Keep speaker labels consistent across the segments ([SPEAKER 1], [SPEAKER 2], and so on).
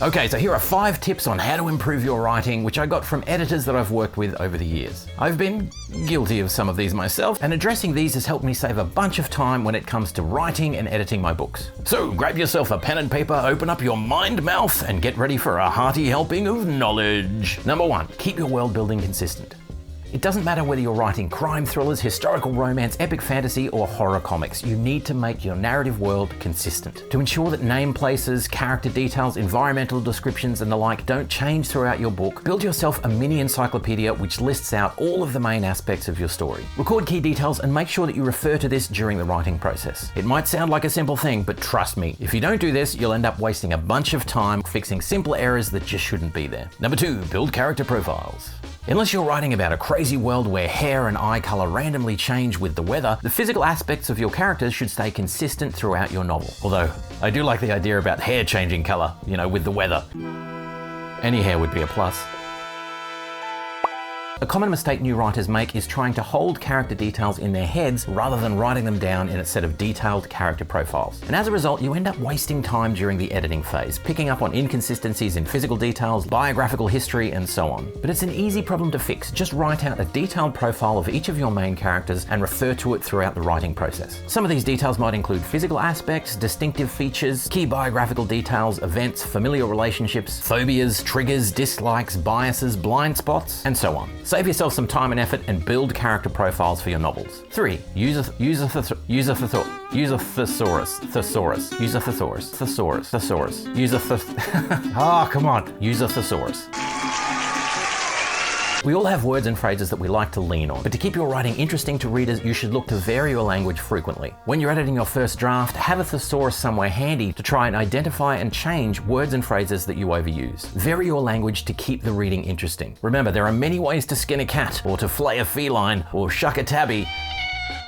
[SPEAKER 1] Okay, so here are 5 tips on how to improve your writing, which I got from editors that I've worked with over the years. I've been guilty of some of these myself, and addressing these has helped me save a bunch of time when it comes to writing and editing my books. So grab yourself a pen and paper, open up your mind mouth, and get ready for a hearty helping of knowledge. Number 1, keep your world building consistent. It doesn't matter whether you're writing crime thrillers, historical romance, epic fantasy, or horror comics. You need to make your narrative world consistent. To ensure that name places, character details, environmental descriptions, and the like don't change throughout your book, build yourself a mini encyclopedia which lists out all of the main aspects of your story. Record key details and make sure that you refer to this during the writing process. It might sound like a simple thing, but trust me, if you don't do this, you'll end up wasting a bunch of time fixing simple errors that just shouldn't be there. Number 2, build character profiles. Unless you're writing about a crazy world where hair and eye color randomly change with the weather, the physical aspects of your characters should stay consistent throughout your novel. Although, I do like the idea about hair changing color, with the weather. Any hair would be a plus. A common mistake new writers make is trying to hold character details in their heads rather than writing them down in a set of detailed character profiles. And as a result, you end up wasting time during the editing phase, picking up on inconsistencies in physical details, biographical history, and so on. But it's an easy problem to fix. Just write out a detailed profile of each of your main characters and refer to it throughout the writing process. Some of these details might include physical aspects, distinctive features, key biographical details, events, familiar relationships, phobias, triggers, dislikes, biases, blind spots, and so on. Save yourself some time and effort and build character profiles for your novels. 3. Use a thesaurus. We all have words and phrases that we like to lean on, but to keep your writing interesting to readers, you should look to vary your language frequently. When you're editing your first draft, have a thesaurus somewhere handy to try and identify and change words and phrases that you overuse. Vary your language to keep the reading interesting. Remember, there are many ways to skin a cat, or to flay a feline, or shuck a tabby.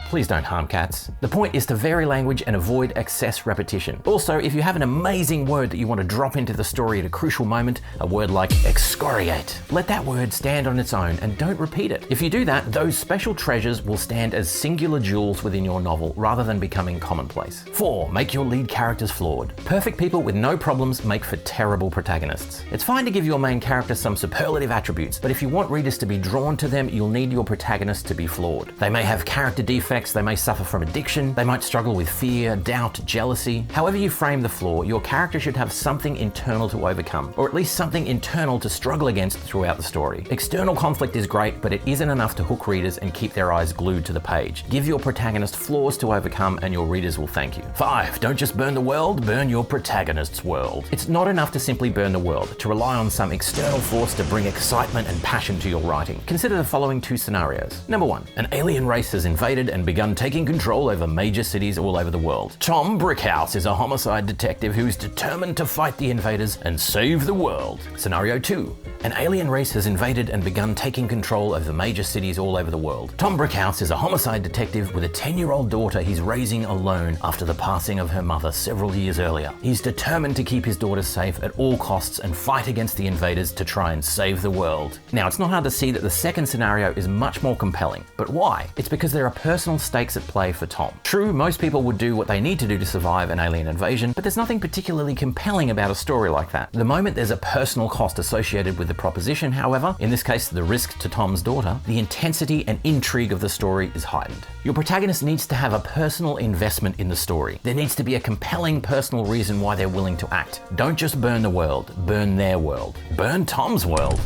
[SPEAKER 1] Please don't harm cats. The point is to vary language and avoid excess repetition. Also, if you have an amazing word that you want to drop into the story at a crucial moment, a word like excoriate, let that word stand on its own and don't repeat it. If you do that, those special treasures will stand as singular jewels within your novel rather than becoming commonplace. 4. Make your lead characters flawed. Perfect people with no problems make for terrible protagonists. It's fine to give your main character some superlative attributes, but if you want readers to be drawn to them, you'll need your protagonist to be flawed. They may have character defects, they may suffer from addiction, they might struggle with fear, doubt, jealousy. However you frame the flaw, your character should have something internal to overcome, or at least something internal to struggle against throughout the story. External conflict is great, but it isn't enough to hook readers and keep their eyes glued to the page. Give your protagonist flaws to overcome and your readers will thank you. 5. Don't just burn the world, burn your protagonist's world. It's not enough to simply burn the world, to rely on some external force to bring excitement and passion to your writing. Consider the following 2 scenarios. Number 1. An alien race has invaded and begun taking control over major cities all over the world. Tom Brickhouse is a homicide detective who is determined to fight the invaders and save the world. Scenario 2. An alien race has invaded and begun taking control over major cities all over the world. Tom Brickhouse is a homicide detective with a 10-year-old daughter he's raising alone after the passing of her mother several years earlier. He's determined to keep his daughter safe at all costs and fight against the invaders to try and save the world. Now, it's not hard to see that the second scenario is much more compelling. But why? It's because there are personal stakes at play for Tom. True, most people would do what they need to do to survive an alien invasion, but there's nothing particularly compelling about a story like that. The moment there's a personal cost associated with the proposition, however, in this case the risk to Tom's daughter, the intensity and intrigue of the story is heightened. Your protagonist needs to have a personal investment in the story. There needs to be a compelling personal reason why they're willing to act. Don't just burn the world, burn their world. Burn Tom's world.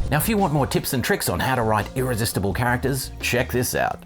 [SPEAKER 1] Now, if you want more tips and tricks on how to write irresistible characters, check this out.